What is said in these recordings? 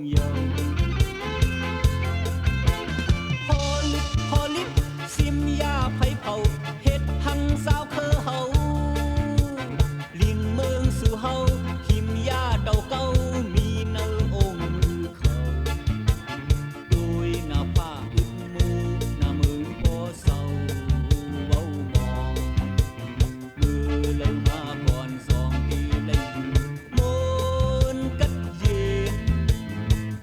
友。พอลิบซิมยาไผเผาเฮ็ดหังสาวเคอเฮาลิงเมืองสู่เฮาหิมยาเต่าเก้ามีเนื้อองค์มือเขาโดยหน้าผ้าอึดมูหน้ามือพอเศร้าเว้ามองมือเล่ามาก่อนสองปีเลยมนกัดเย็น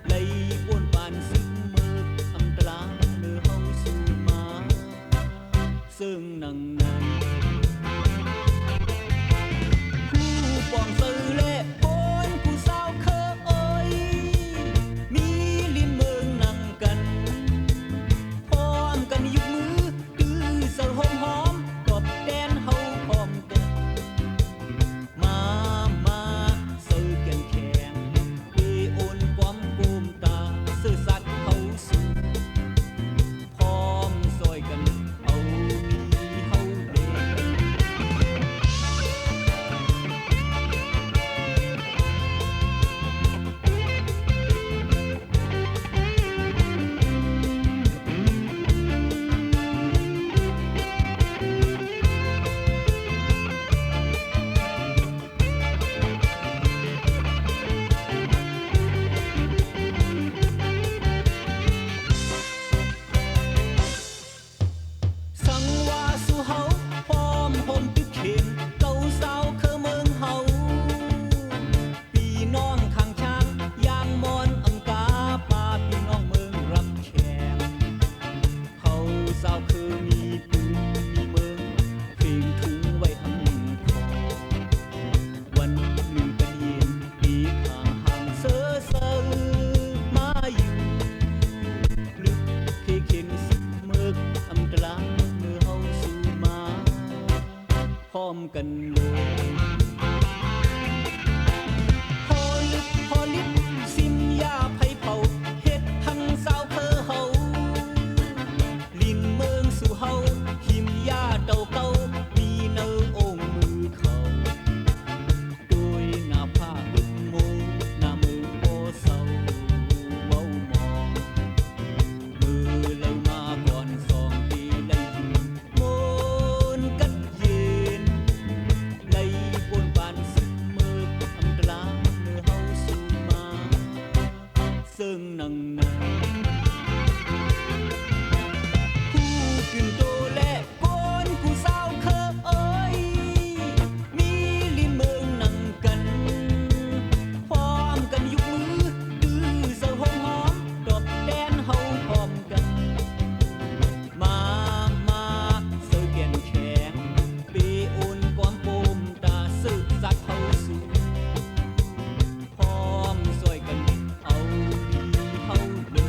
เลยป้วนปานซึมมืออำตลาเนื้อเฮาสู่มาซึ่งนังในผู้ปองซื้อเล่ปนผู้สาวเคอเอ้ยมีลิ้นเมืองนั่งกันพร้อมกันยุกมือตื้อเสือหอมหอมกอบแดนเฮาพร้อมกันมาเสือแก่นแข็งเอโอนความกุมตาเสือสัตว์เขาสู่พร้อมซอยกันเอามีเฮาเด็กสังว่าสู่เฮาพร้อมห่มตึกเข็มเก่าสาวเคอเมืองเฮาพี่น้องข้างช้างยางมอนอำกาปาพี่น้องเมืองรับแขกเฮาสาวคือมีปืนมีเมืองเพลงถุงไว้หำคอวันหนึ่งกันเย็นปีข้างห่างเสือมาอยู่ลึกเคเข็นสิเมือกอำตลาเนื้อเฮาสู่มาพร้อมกันเลยพอลิบซิมยาไผเผาเฮ็ดหังสาวเคอเฮาลิ้นเมืองสู่เฮาหิมยาเต่าเก้ามีเนื้อองค์มือเขาโดยหน้าผ้าอึดมูหน้ามือพอเศร้าเว้ามองมือเล่ามาก่อนสองปีเลยมนกัดเย็นเลยป้วนปานซึมมืออำตลาเนื้อเฮาสู่มาซึ่งนังในผู้ขึ้นโตและก้นผู้สาวเคอเอ้ยมีลิ้นเมืองนั่งกันพร้อมกันยุกมือตื้อเสือหอมหอมดอกแดนเฮาพร้อมกันมาเสือแก่นแข็งเปโอนความโปมตาสืบสักเฮาสู่พร้อมซอยกันเอามีเฮาเลย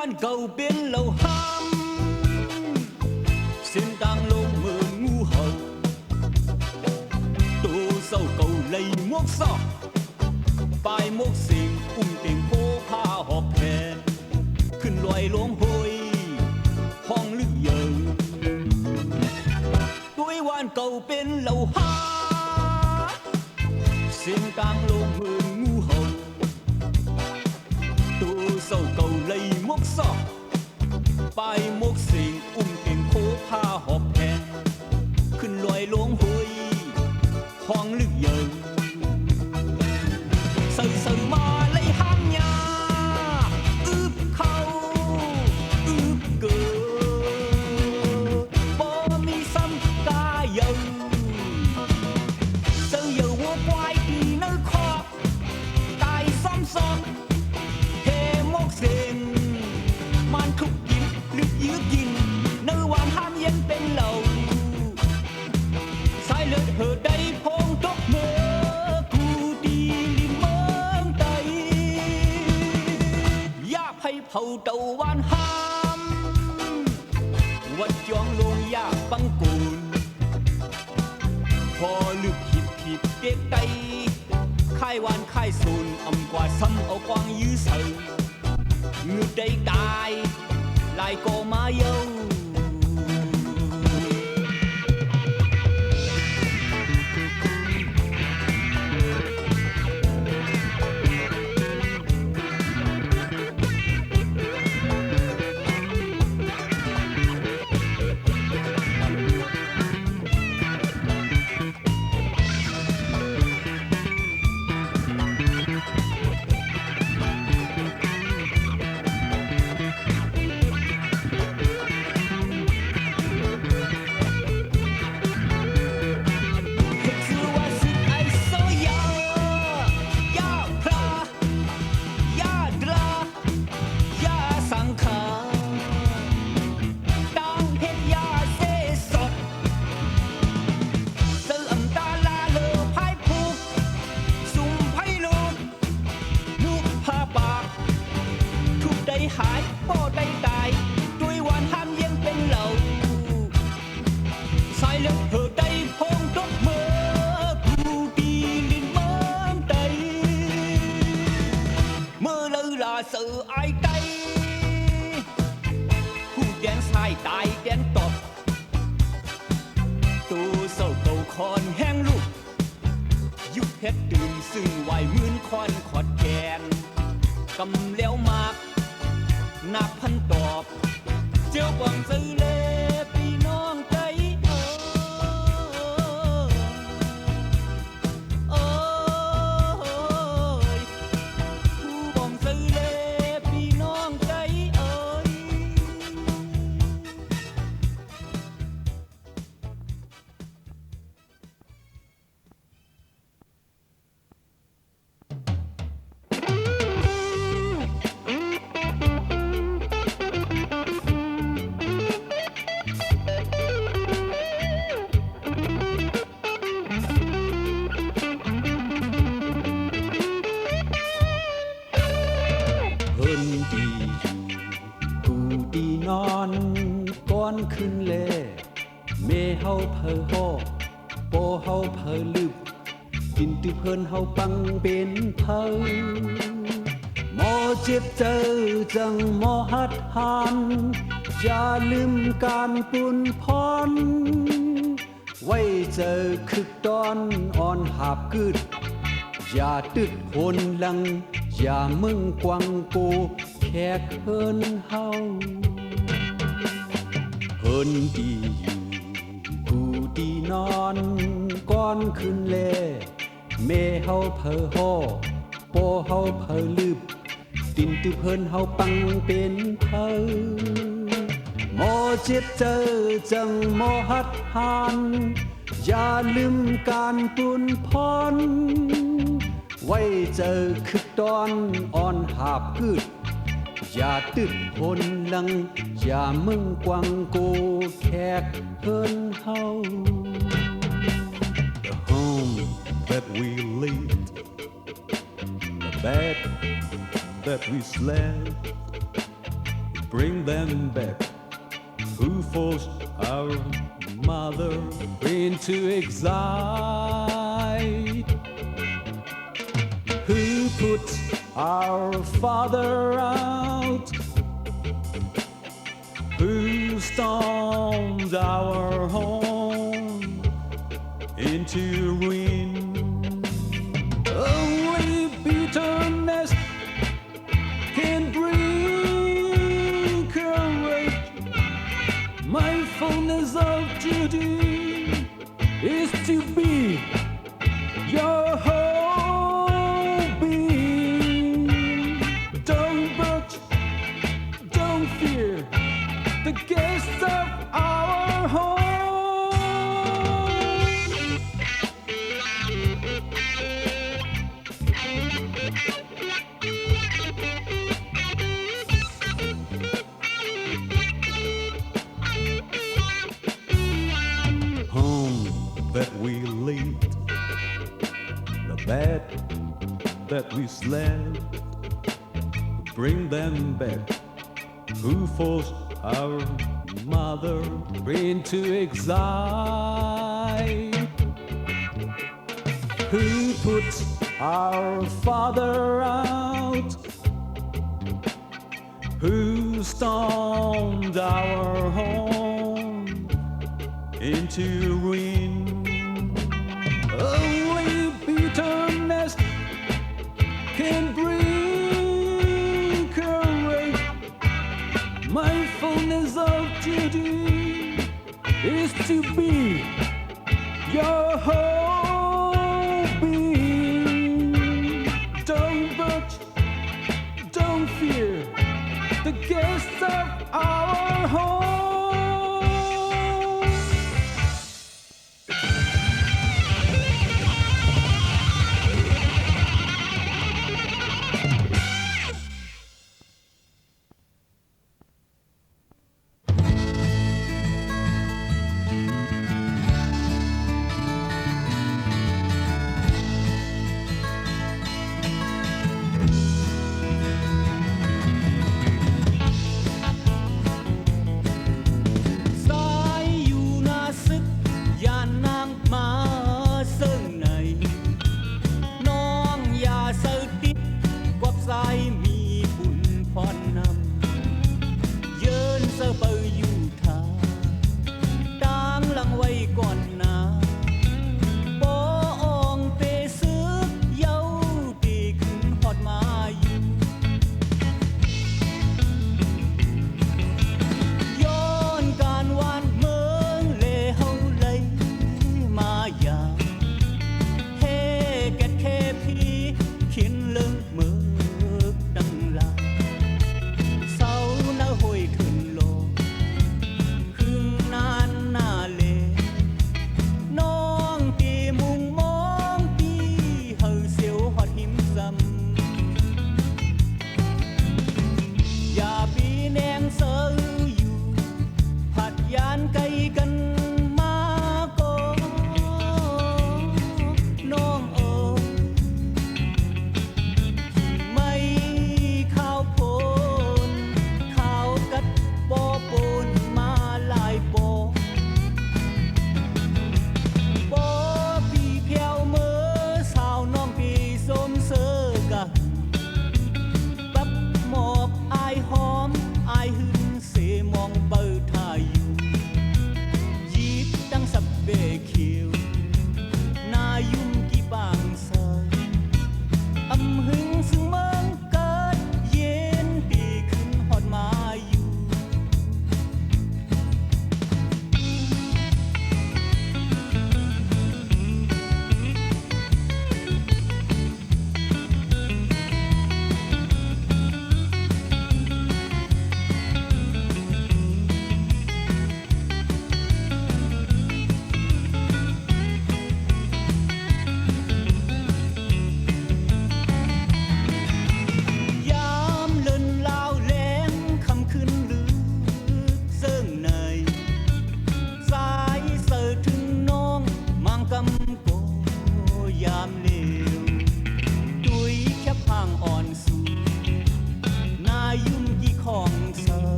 quan cầu biến lầu ham xin đang lô mờ ngu hầu tô sâu cầu lấy muốc sọ bài muốc xình tiền phố pha họp hèขึ้นลอยหลวงหอยห้องลึกเยิงด้วยวานเก่าเป็นเหล่าหาเส้นกลางลงเมืองงูเห่าตัวเศร้าเก่าเลยมกซอกปลายมกสิงtiềnโคผ้าหอบแผ่ขึ้นลอยหลวงหอยห้องลึกเยิงสื่อมาเลยห้างยาอึบเขาอึบเกิดบ่มีซ้ำกาเยิง เลือดเหอได้พงตกเมื่อกูดีลิเมืองใดอยากให้เผาเตาวันห้ามวัดจองลงยากปังกูลพอลึกหิบเด็กไตค่ายวานค่ายสูนอำกว่าซ้ำเอากวางยื้อเสือเงือกได้ตายลายก็มาเย้าหายบ่ได้ตายด้วยวันห้ามเย็นเป็นเหล่าสายเลือดเหอได้พงตกเมื่อกูดีลินเมืองใดเมื่อเลือลาเสือไอไตผู้แดนสายตายแดนตบตัวเศร้าเก่าคอนแห้งลูกยุบเพชรตื่นซึ่งไหวเหมือนคอนขอดแกนกำแล้วมากนับพันตอบเจ้าบังซื้อเล่พี่น้องใจผู้บังซื้อเล่พี่น้องใจขึ้นเลเมเฮาเพอฮอโปเฮาเพอลึบกินตือเพิ่นเฮาปังเป็นเพอหมอเจ็บเจอจังหมอหัดหันอย่าลืมการปุ่นพรไว้เจอคึกตอนอ่อนหาบกึดอย่าตึดหนหลังอย่ามึงกวังโกแขกเพิ่นเฮาเพิ่นดีอยู่กูดีนอนก่อนขึ้นแลเมเฮาเพอฮอโปเฮาเพอลึบตินตือเพิ่นเฮาปังเป็นเพอหมอเจ็บเจอจังหมอหัดหันอย่าลืมการปุ่นพรไว้เจอคึกตอนอ่อนหาบกึดอย่าตึดหนหลังอย่ามึงกวังโกแขกเพิ่นเฮา The home that we lived, the bed that we slept, bring them back. Who forced our mother into exile? Who put our father out? Who stormed our home into ruin? Only bitterness can bring courage. Mindfulness of duty is to be your whole being. Don't budge, don't fear the guests of our home. Home that we is left. Bring them back. Who forced our mother into exile? Who put our father out? Who stormed our home into ruin? Only bitterness can bring courage. Mindfulness of duty is to be your whole being. Don't budge, don't fear the guests of our home.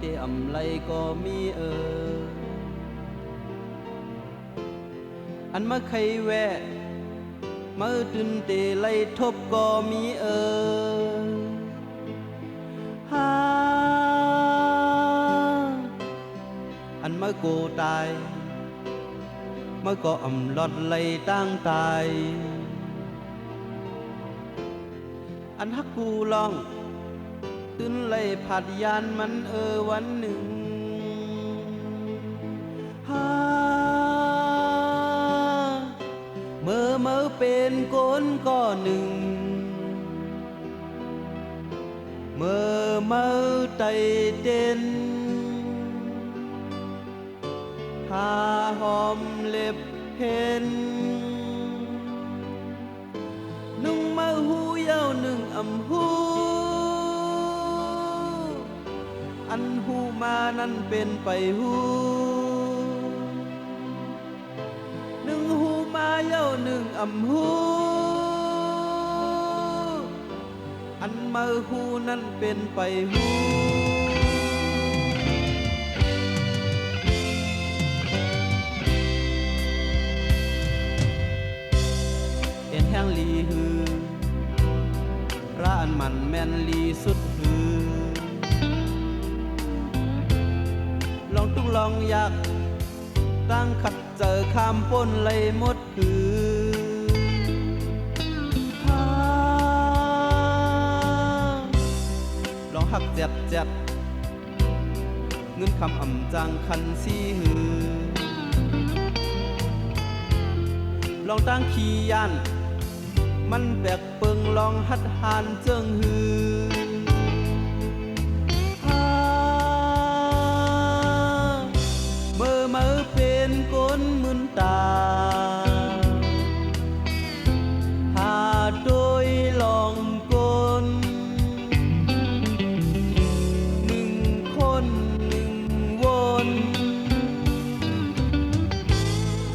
เตอำไลก็มีอันมาใครแวะมาตื่นเตไลทบก็มีฮาอันมาโกตายมาก็อำลอดไลตั้งตายอันฮักกูลองตื่นไลผัดยานมันวันหนึ่งฮาเมื่อเป็นก้นก้อหนึ่งเมื่อไตเต้นทาหอมเล็บเห็นนุ่งมาหูเย้าหนึ่งอำหูอันหูมานั้นเป็นไปหูหนึ่งหูมาเย้าหนึ่งอำหูอันมาหูนั้นเป็นไปหูเอ็นแห้งลีฮือร้านมันแม่นลีสุดฮือลองตุ้งลองอยากตั้งขัดเจอข้ามป้นเลยหมดฮือลองหักเจ็ดเงินคำอ่ำจังคันซีฮือลองตั้งขี้ยานมันแบกเปิงลองหัดหานเจิงฮือเมื่อเป็นก้นมึนตาหาโดยลองก้นหนึ่งคนหนึ่งวน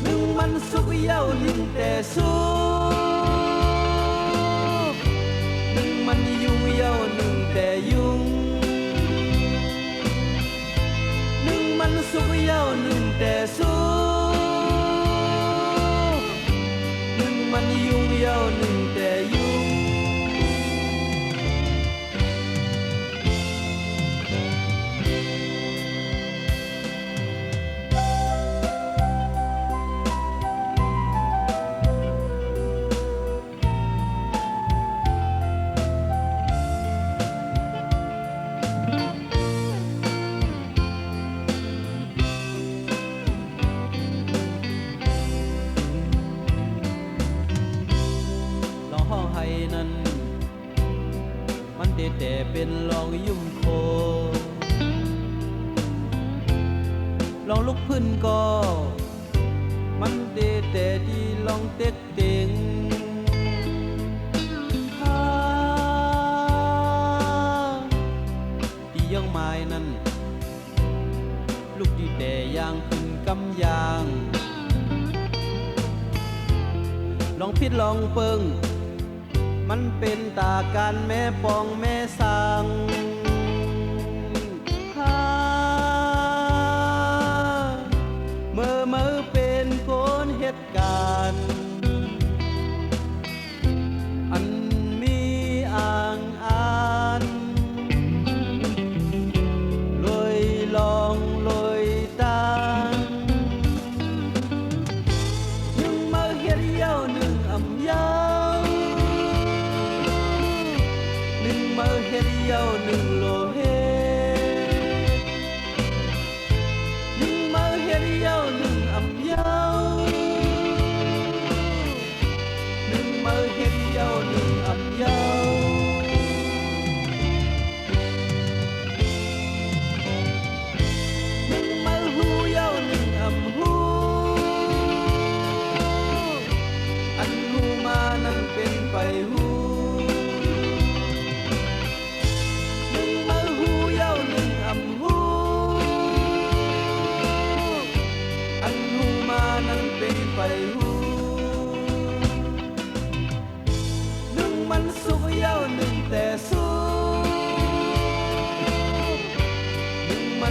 หนึ่งมันสุกเย้าหนึ่งแต่สุกหนึ่งมันยุ่งเย้าหนึ่งแต่ยุ่งหนึ่งมันสุกเย้าหนึ่งแต่สุกหนึ่งมันยุ่งเย้าหนึ่งแต่ยุ่งนั้นมันแต่เป็นลองยุ่มโคลองลุกพื้นก็มันแต่ดีลองเต็กเต็งที่ยังไม้นั้นลูกที่แต่ยางขึ้นกำยางลองพิดลองเปิงมันเป็นตาการแม่ปองแม่สังเมื่อเป็นคนเหตุการณ์อันมีอ่างอ่านลอยลองลอยตางยังมาเฮ็ดเย้าหนึ่งอำยาเมื่อเฮ็ดเย้าหนึ่งโลเฮหนึ่งเมื่อเฮ็ดเย้าหนึ่งอำยาวหนึ่งเมื่อเฮ็ดเย้าหนึ่งอำยาวหนึ่งเมื่อหูเย้าหนึ่งอำหูอันหูมานั้นเป็นไปหูไปหูหนึ่งมันสุกเย้าหนึ่งแต่สุกหนึ่งม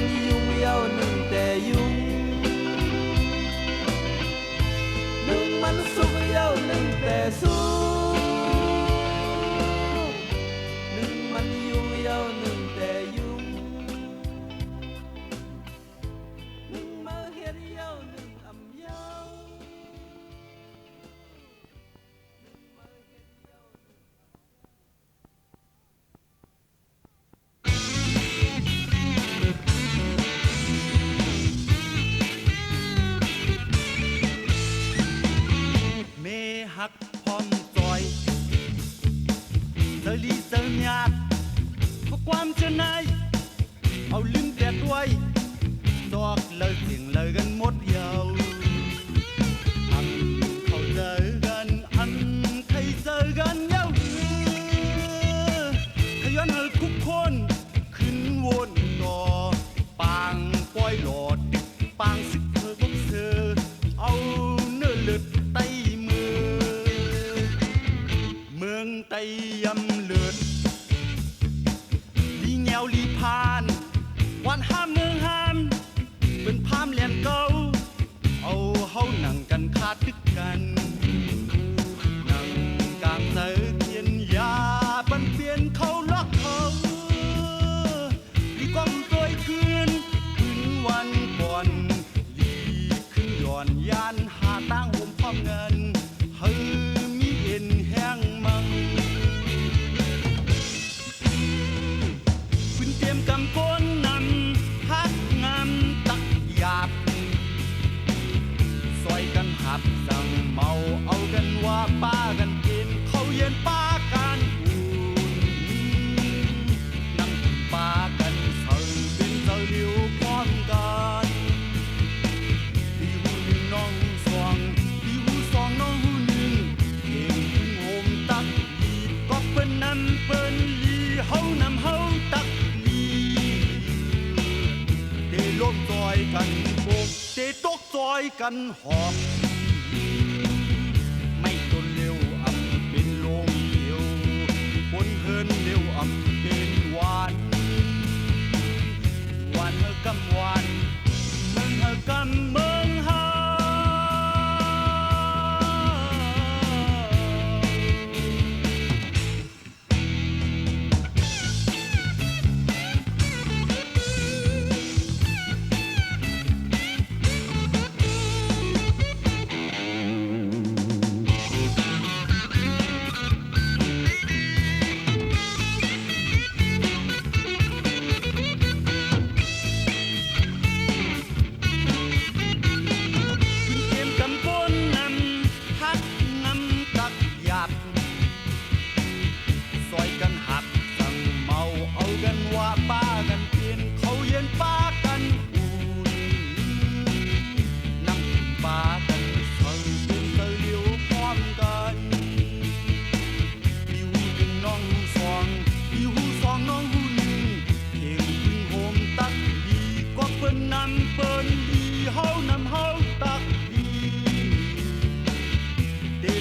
เลือดไตเมืองไตยำเลือดลีแงวลีพานวันห้ามเมืองห้ามเป็นพามเลียนเก่าเอาเฮานั่งกันขาดตึกกันนั่งกลางเสเทียนยาปันเปลี่ยนเขาล็อกเขาลีก้อมตัวคืนวันก่อนลีขึ้นย้อนยานหาตั้งห่มพร้อมเงินเฮ้มีเอ็นแห้งมังขึ้นเตรียมกำก้นนำฮักงามตักหยาบซอยกันหับสั่งเมาเอากันว่าป้ากันกินเขาเย็นป้ากันอุ่นนั่งป้ากันเสือเป็นเสือเหลียวพร้อมกันพี่หูหนึ่งน้องสองพี่หูสองน้องหูหนึ่งเก่งพึ่งโฮมตักลีก็เป็นนำเป็นลีเฮานำเฮาตักลีเดล้มซอยกันโบกเดตกซอยกันหอบไม่ตนเร็วอ่ำเป็นลงเดียวบนเฮินเร็วอ่ำเป็นหวานหวานเฮากำหวานเมืองเฮากำเมืองเฮา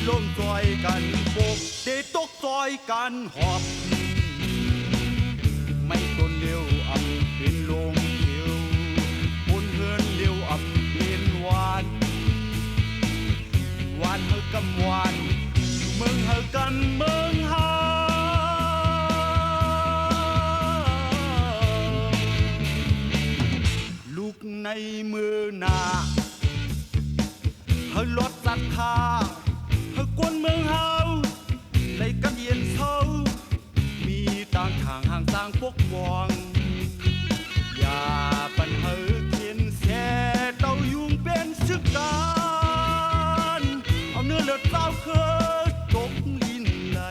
ล้มซอยกันโบกเดตกซอยกันหอบไม่ตนเร็วอ่ำเป็นลงเขียวบนเฮือนเร็วอ่ำเป็นหวานหวานเฮากำหวานเมืองเฮากำเมืองเฮาลูกในมือหนาเฮาลดศรัทธาเฮากวนเมืองเฮาในกันเย็นเศร้ามีต่างทางห่างต่างปกป้องอย่าปันเฮาเทียนแส่เต้ายุงเป็นศึกการเอาเนื้อเลือดเต้าเคยตกลิ้นไหล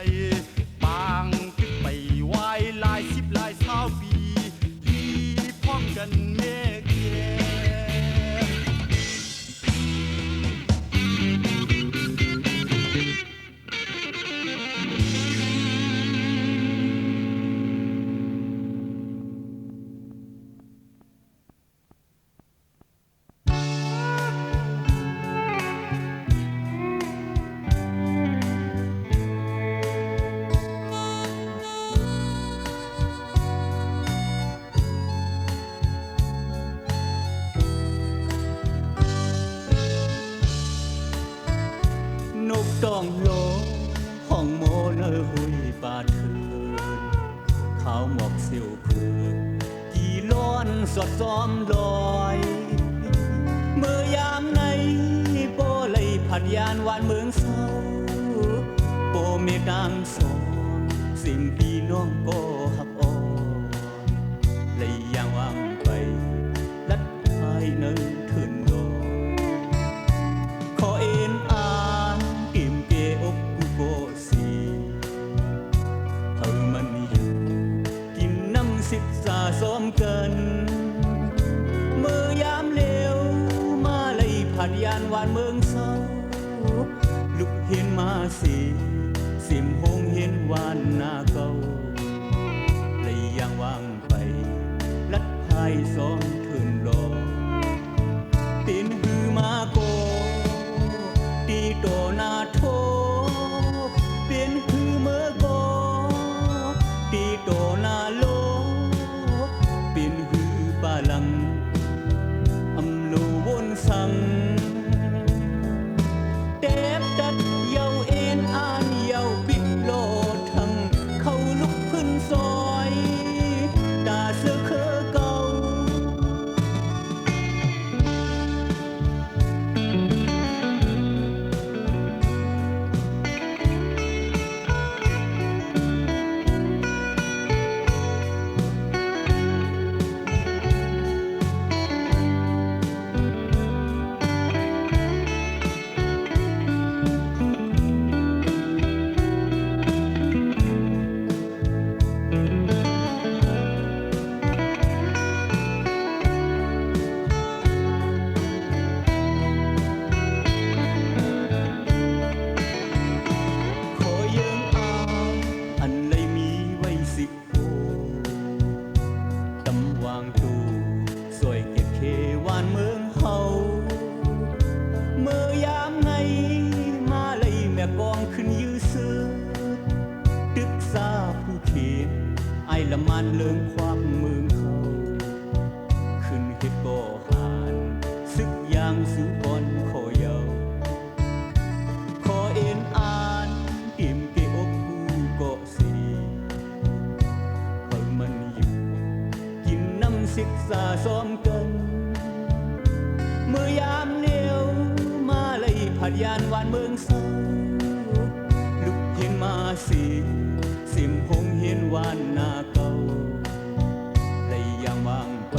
ปางตึกไปไว้หลายสิบหลาย20 ปีที่พร้อมกันเมฆแย่ต้องโลห้องโมเนอหุยปาดคืนขาวหมอกเสียวคืนกี่ล้อนสดซ้อมลอยเมื่อยามในโปเลยผัดยานวานเมืองเศร้าโปเมกางสองสิ่งพี่น้องก็หักอ่อนเลยยังวางไปลัดภายในคืนดอกขอเอ็นสะสมกันเมื่อยามเลวมาเลยผัดยานวานเมืองเศร้าลุกเห็นมาสิมหงเห็นวานนาเก่าเลยยังวางไปลัดพายสองคืนรอตีนหือมาโกตี ละมันเลิงความเมืองเขาขึ้นเฮ็ดก่อหานซึกยางสุบอนขอยาวขอเอ็นอ่านกิมเกอกผู้เกาะสีเพิ่งมันอยู่กินน้ำศึกษาซ้อมกันเมื่อยามเหนียวมาเลยผัดยานหวานเมืองเศร้าลุกเพียงมาสีสิมพงเห็นวานนาเก่าเลยยังวางไป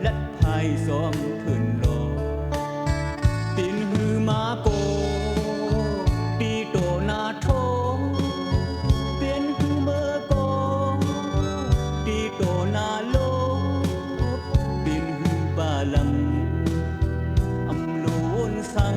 ลัดพายซ้อมขึ้นรอตีนหือมาโกตีโตนาโทเตียนหือเมื่อโกตีโตนาโลตีนหือบาลังอำโลนสัง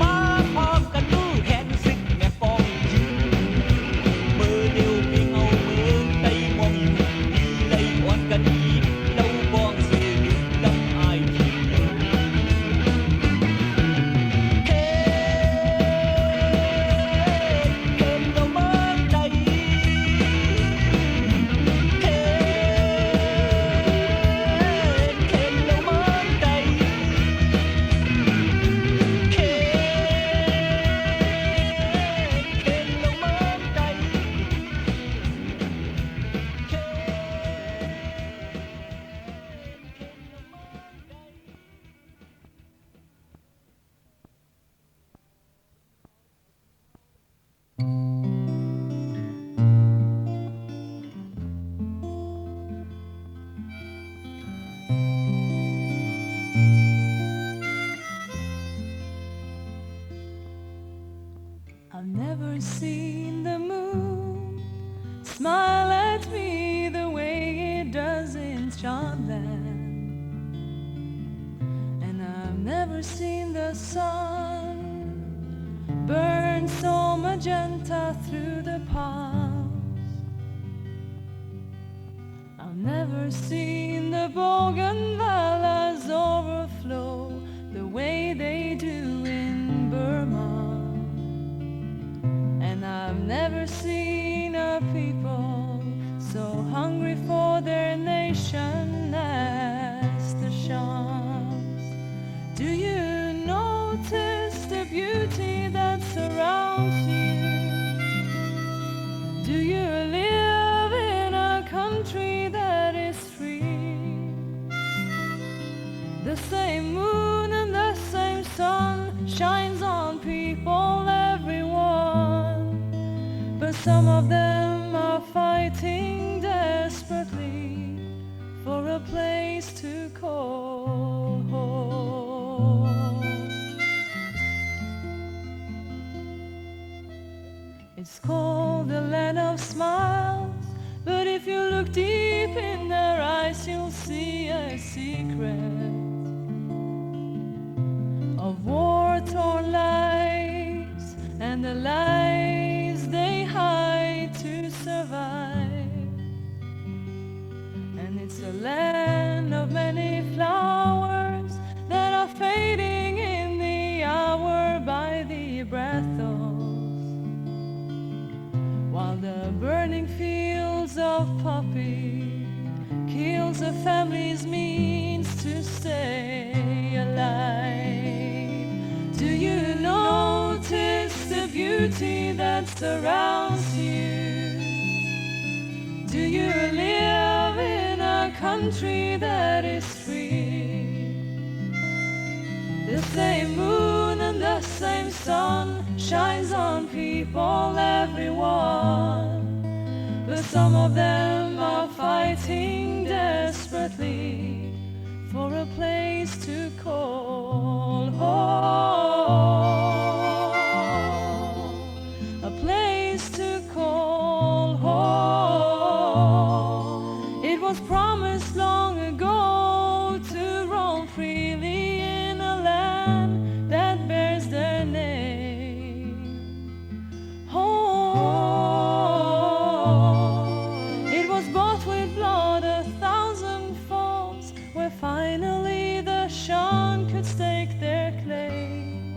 มาพร้อมกันดูแขนศึกแม่ปองเมื่อเดียวเพียงเอาเมืองใดมองอยู่ดีเลยอ่อนกันอีกเล่าบองเสียดำอายทีเฮ็ดเกินเราเมืองใดเฮ็ดเกินเราเมืองใดเฮ็ดเกินเราเมืองใด I've never seen the moon smile at me the way it does in Scotland, and I've never seen the sun burn so magenta through the palms. I've never seen the bougainvilleas overflow the way they do in Burma. And I've never seen a people so hungry for their nation as the Shams. Do you notice the beauty that surrounds you? Do you live in a country that is free? The same moon and the same sun shines on people, everyone. But some of them are fighting desperately for a place to call home. It's called the land of smiles, but if you look deep in their eyes, you'll see a secret of war-torn lives and the lies they hide to survive. And it's a land of many flowers that are fading in the hour by the breathos, while the burning fields of poppy kills a family's means to stay alive. Do you notice the beauty that surrounds you? Do you live in a country that is free? The same moon and the same sun shines on people, everyone. But some of them are fighting desperately for a place to call home. A place to call home. It was promised long ago to roam freely in a land that bears their name. Home. It was bought with blood 1,000 folds, where finally the Shan could stake their claim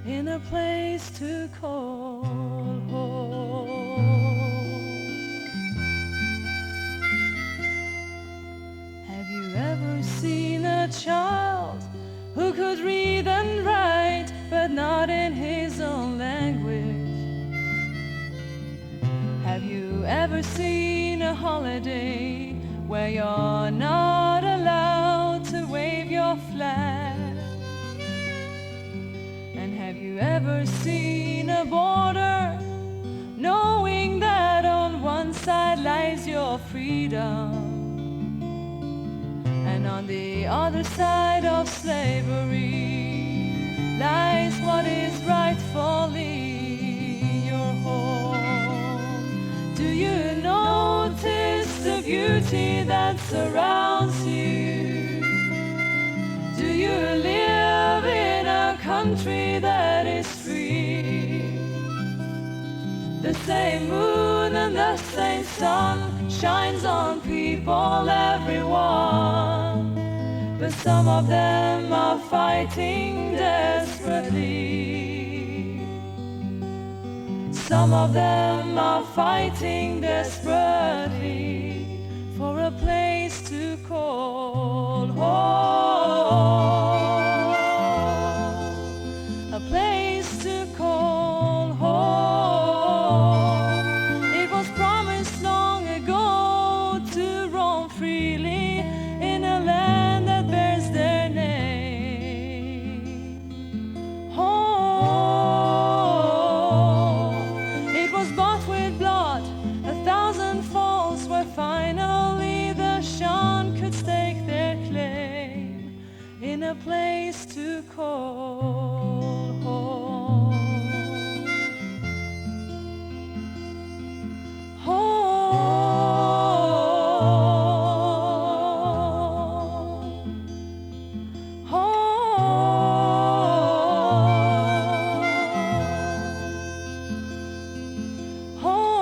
in a place to call home. Have you ever seen a child who could read and write but not in his own language? Have you ever seen a holiday where you're not allowed to wave your flag? And have you ever seen a border knowing that on one side lies your freedom, and on the other side of slavery lies what is rightfully your home? Do you notice the beauty that surrounds you? Do you live in a country country that is free. The same moon and the same sun shines on people, everyone. But some of them are fighting desperately. Some of them are fighting desperately for a place to call home. A place to call home. It was promised long ago to roam freely in a land that bears their name. Home. It was bought with blood, 1,000 falls where finally the Shan could stake their claim in a place to call home. Home. Home. Home.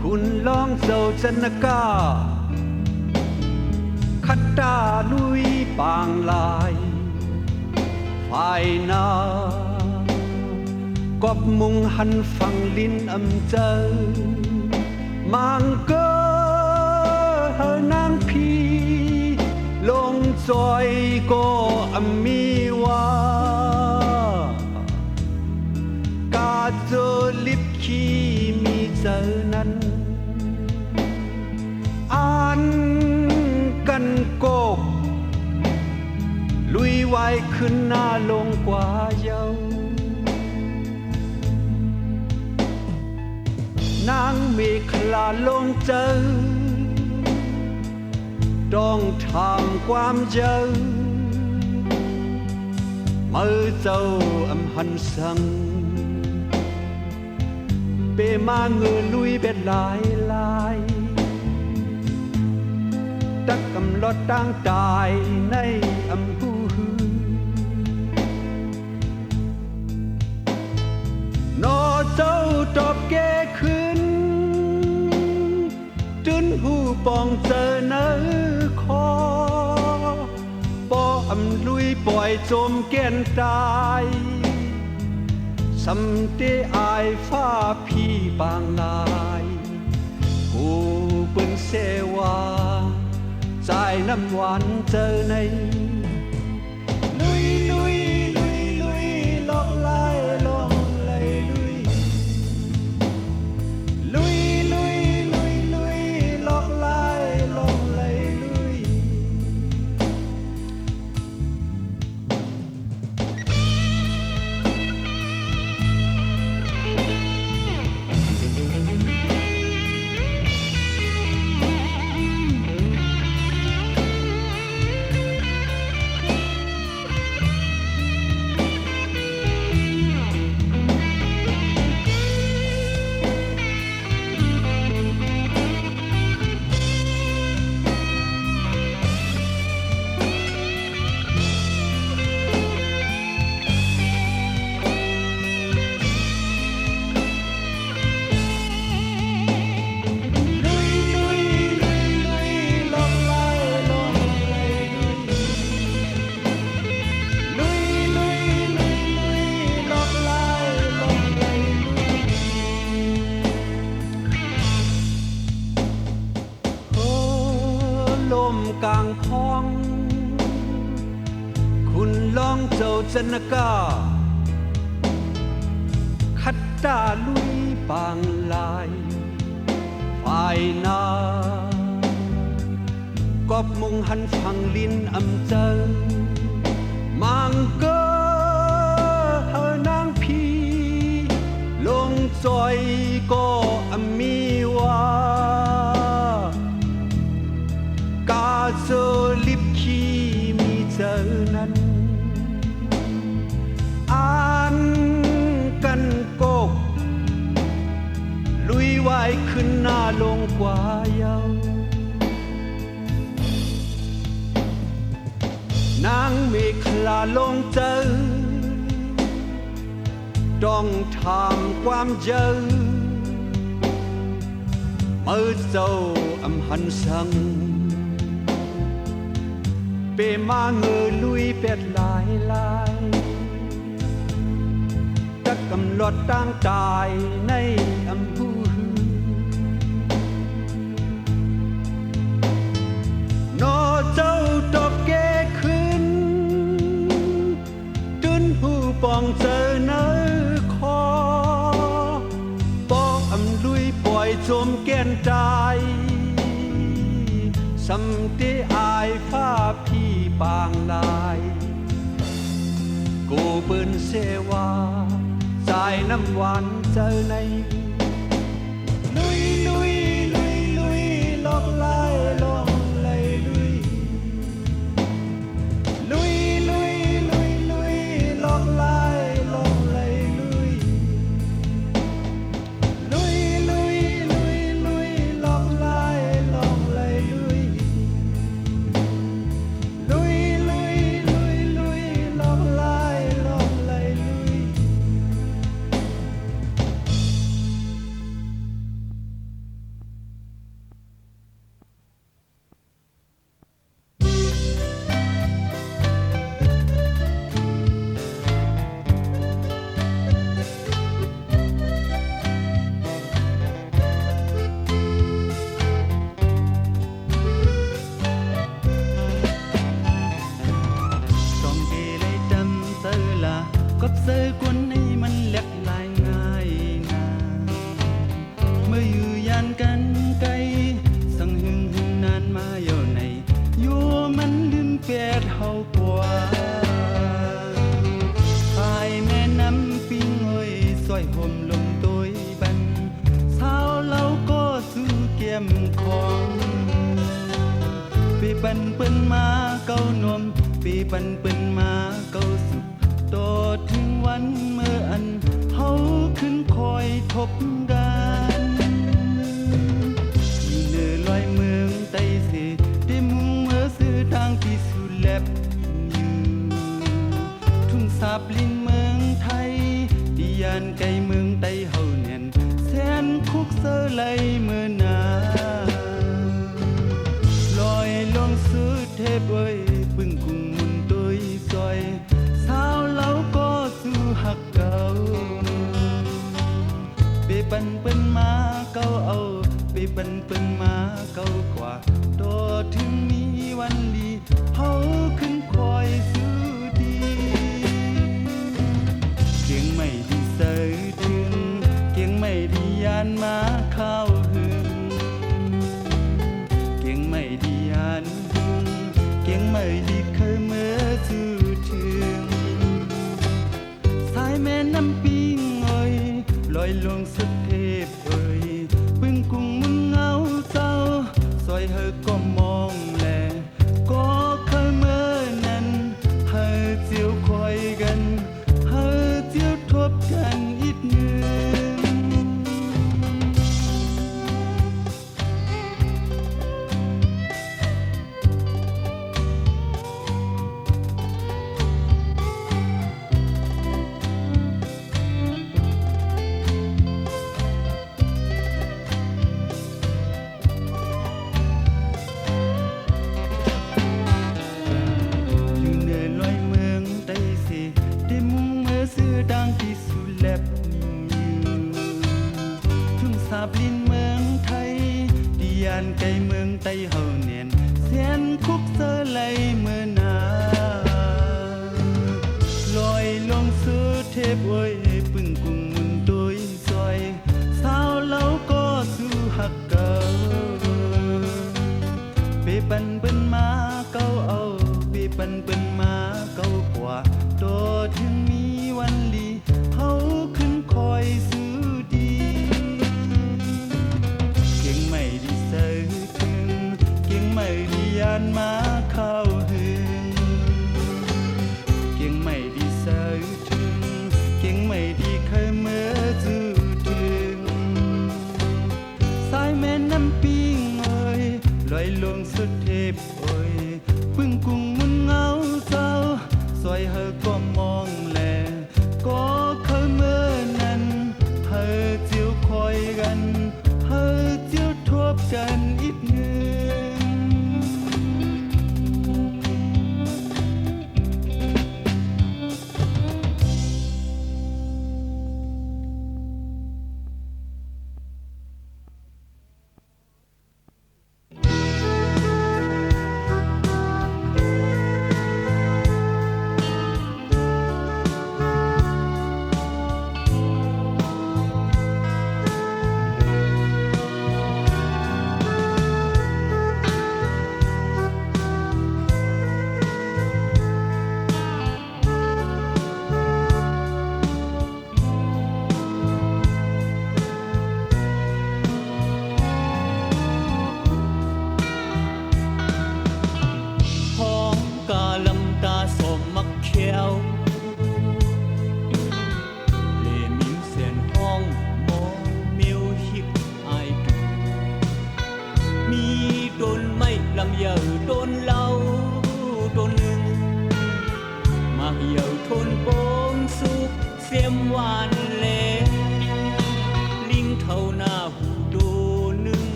คุณลองเจ้าจันกาคัดตาลุยปางลายฝ่ายนากอบมุงหันฟังลิ้นอำเจอมังเกอเฮนางพีลงจอยก็อำมีว่ากาโจลิบคีมีเจอนั้นอ่านกันโกกลุยไว้ขึ้นหน้าลงกว่าเยาวนางเมฆลาลงเจอต้องทำความเจอมือเจ้าอำหันสังเปมาเงือลุยเบ็ดหลายลายตักกำลอดตั้งตายในอำหูนอเจ้าตอบแก้ขึ้นจนหูปองเจอเนื้อคอปออำลุยปล่อยจมแก่นตายสำเตอายฟ้าพี่บางลายผู้เปิ้นเสวาใจน้ำหวานเจอในลุยลุย นกาคัดตาลุยปางลายฝ่ายนากอบมุงหันฟังลินอำเจอมังเกอเฮนางพีลงจอยก็อมีว่ากาเจอลิบคีมีเจอนั้นอ่านกันโกกลุยไว้ขึ้นหน้าลงกว่าเยานางเมฆลาลงเจอต้องทำความเจอเมื่อเจ้าอำหันสังเปมาเงอลุยเป็ดลายลายตักกำหลดตั้งตายในอำพูนอเจ้าตบเกขึ้นตึนหูปองเจอเนื้อคอปอกอำลุยปล่อยจมแก่นตายสำเตอายฟ้าพี่ปางลายกูเปิ้นเสวาสายน้ำหวานเจอในลุยลุยลุยลุยลอกลายลองเลยลุยลุยลุยลุยลุยลอกลายลองเลยลุยลุยลุยลุยลุยลอกลายลองเลยลุยลุยลุยลุยลุยลอกลายลองเลยลุยต้องเกเลยจำเสือละกับเสือกวนให้มันเล็กลายง่ายนะเมื่ออยู่ยานกันไกลสังหึงหึงนานมาอยู่ในอยู่มันลืมแปดเฮากว่าภายแม่น้ำปิงเอ้ยสวยห่มลมตัวบันสาวเราก็สู้เกี่ยมของปีปันเปิ้นมาเก้านมปีปันเปิ้นมาเก้าสุขโตถึงวันเมื่ออันเฮาขึ้นคอยทบกันอยู่เหนือลอยเมืองใต้เสได้มุ่งเมื่อซื้อทางที่สุดแลบอยู่ทุ่งสาบลินเมืองไทยที่ยานไกลเมืองใต้เฮาแน่นแสนคุกเสอไหลเมื่อนาลอยลงสุดเทพเอ้ยปึ้งกุ้งมุนตุยซอยสาวเราก็สู้หักเก่าเปปันเปิ้นมาเก่าเอาเปปันเปิ้นมาเก่ากว่าโตถึงมีวันดีเฮาขึ้นคอยสู้ดีเกียงไม่ดีเสยถึงเกียงไม่ดียานมาเข้าหึงเกียงไม่ดียานหึงเกียงไม่ดีเคยเมื่อสู้ถึงสายแม่น้ำปิงเอ้ยลอยลงสุดเทพเอ้ยปึ้งกุ้งมึงเงาเจ้าซอยเฮอก็มองแลก็เคยเมื่อนั้นเฮอเจียวคอยกันเฮอเจียวทบกันอีกหนึ่ง านไกลเมืองไต้เฮาเนียนเสียนคุกเสอไหลเมื่อนาลอย ลงซื้อเทพไว้ปึ้งกุ้งมุนโดยซอยสาวเล่าก็สู้หักเก่าเปปันเปิ้นมาเก่าเอาเปปันเปิ้นมาเก่ากว่าโตถึงมีวันลีเฮาขึ้นคอยซื้อดีเก่งไม่ดีเสิร์ถึงเก่งไม่ดียานมาเข้าหึงเก่งไม่ดีเสิร์ถึงเก่งไม่ดีเคยเมื่อจื้อถึงสายแม่น้ำปิงเอ้ยลอยลงสุดเทพเอ้ยปึ้งกุ้งมุนเงาเจ้าซอยเฮอก็มองแลก็เคยเมื่อนั้นเฮอเจียวคอยกันเฮอเจียวทบกันอีกหนึ่ง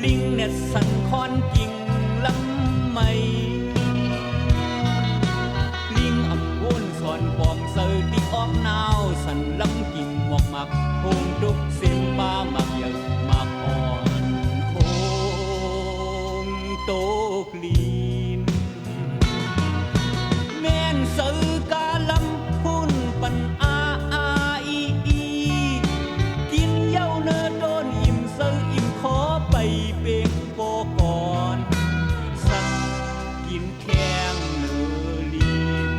ลิงเน็ตสันคอนกิ่งลำไม่ลิงอับวนสอนปอมเซอร์ติออกนาวสันลำกิ่งหมอกหมักโฮงดุกเส้นป้าหมักยังหมักอ่อนโคงโตกลีนแม่นเซอร์กาลำพุ่นปันอาอีกินเย้าเนอโดนอิ่มเซอร์อิ่มขอไปเบ่งโปก่อนสักกินแข้งเนอลีน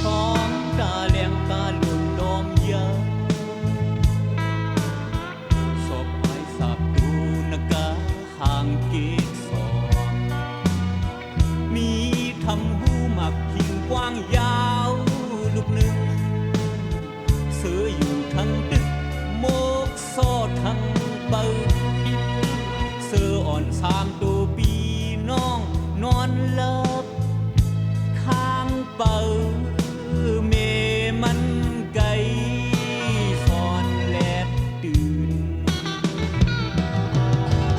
ท้องตาแหลงตาหลุนดอมเยอะศพหายสาบดูนกะห่างเกศรมีทำหูหมักหิงกว้างยาวลูกหนึ่งเสืออยู่ทั้งดึกโมกโซ่ทั้งเปิดเสืออ่อนสามตัวปีน้องนอนเลิบข้างเปิดเมมันไกสอนแลดตื่น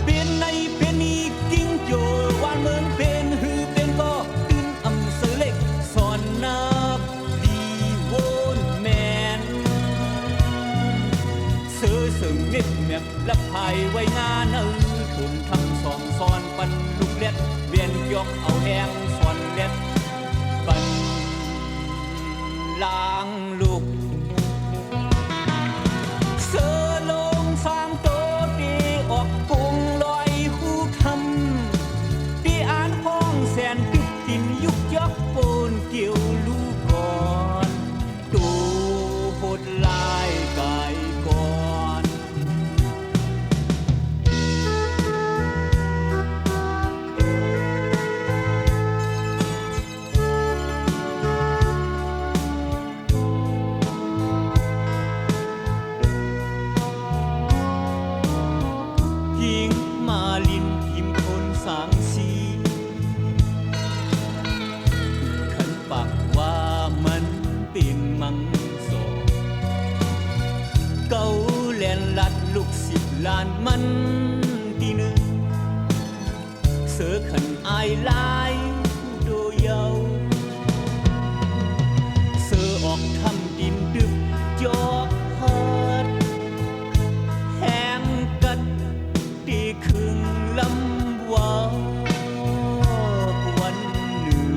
เป็นในเป็นนี้กิ้งโจวานเมืองเป็นหือเป็นก็ตื่นอำเสือเล็กสอนนับดีโวนแมนเสือเสริมเน็บแมบและภายไว้งานทุนทำสองซ้อนปันลูกเล็ดเวียนยกเอาแหงสอนเล็ดปันล้างลูกเสือลงสามโตตีออกปุงลอยหูทำตีอ่านห้องแสนตึกตินยุกยักโปนเกี่ยวลูกก่อนตูโหดลายกายก่อน วันที่หนึ่งเสือขันอายลายโดยเยาเสือออกทำดินดึกจอกฮอดแห้งกัดตีครึ่งลำวาววันหนึ่ง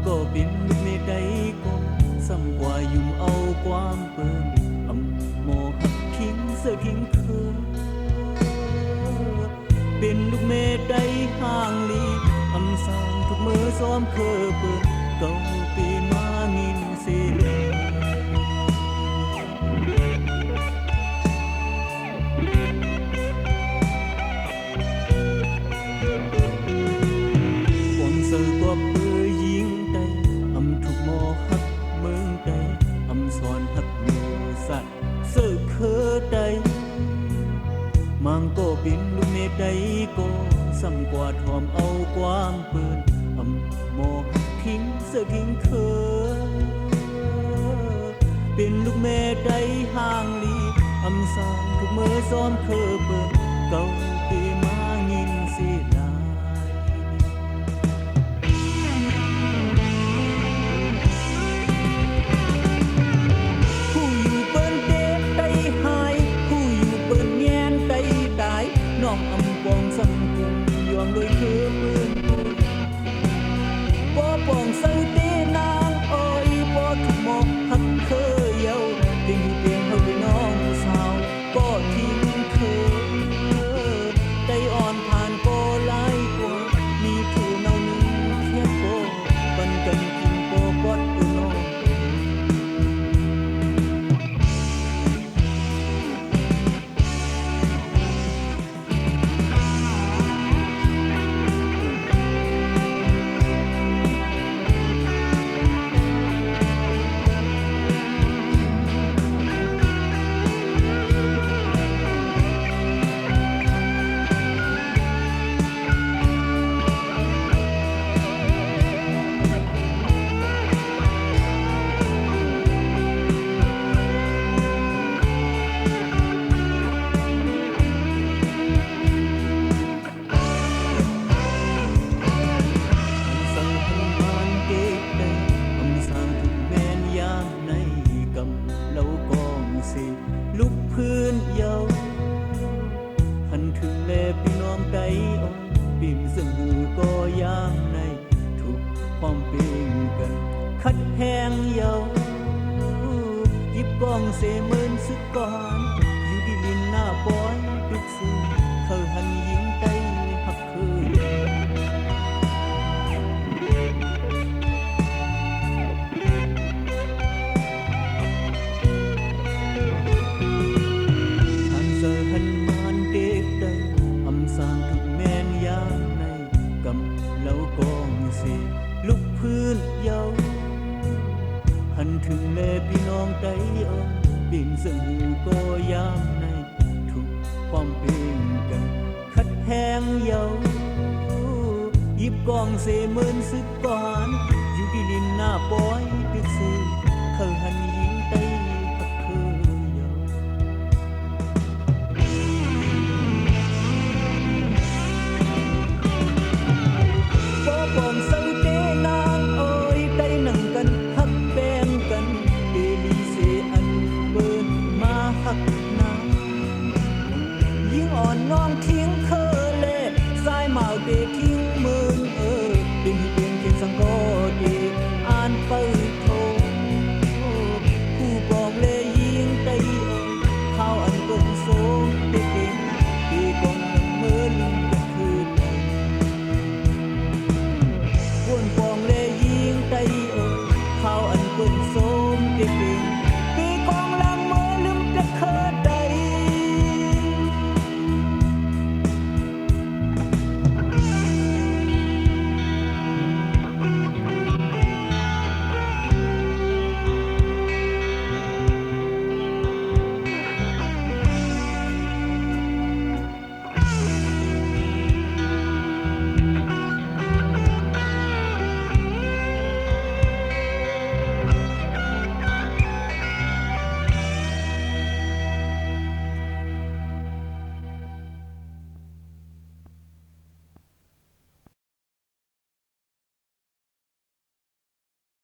ก็เป็นลูกในใดก็ซ้ำกว่ายุ่มเอาความเปิ่นอำโมหักทิ้งเสือทิ้งเธอเป็นลูกเมใดห่างลีอำสร้างทุกมือซ้อมเคอเปิ่นเก่าปีมางินเสียมังก็เป็นลูกเมฆใดก็ซ้ำกว่าทอมเอาความเปิ่นอำโมหักทิ้งเสือทิ้งเธอเป็นลูกเมฆใดห่างลีอำสร้างทุกมือซ้อมเคอเปิ่นเก่าปีมางินเสียดายผู้อยู่เปิ้นเด็กใดหายผู้อยู่เปิ้นแย่นใดตายน้องอำปองสังกุมยอมโดยเธอเปิ้นบ่ปองใส่เตนางอ้อยบ่ถูกหมอกหักเคยเยาเพียงอยู่เพียงเฮาด้วยน้องสาวก็ทิ้งเธอได้อ่อนผ่านก็หลายกว่ามีเธอเนาหนึ่งแค่บ่ปันกันกินบ่กอดน้องลุกพื้นเยาหันถึงแลพี่น้องไก่อ่อนปิ่มซึ่งหูก็ย่างในทุกความเป็นกันคัดแหงเยาหยิบกองเสมือนสึกก่อนอยู่ดีลินหน้าปอยดึกซื้อเธอหันยิงไตหักคืนลุกพื้นเยาหันถึงแลพี่น้องไก่อ่อนปิ่มซึ่งหูก็ยามในทุกความเป็นกันคัดแหงเยาหยิบกองเสมือนสึกก่อนอยู่ที่ลินหน้าปอยดึกซื้อเขาหันยิงไตหัก They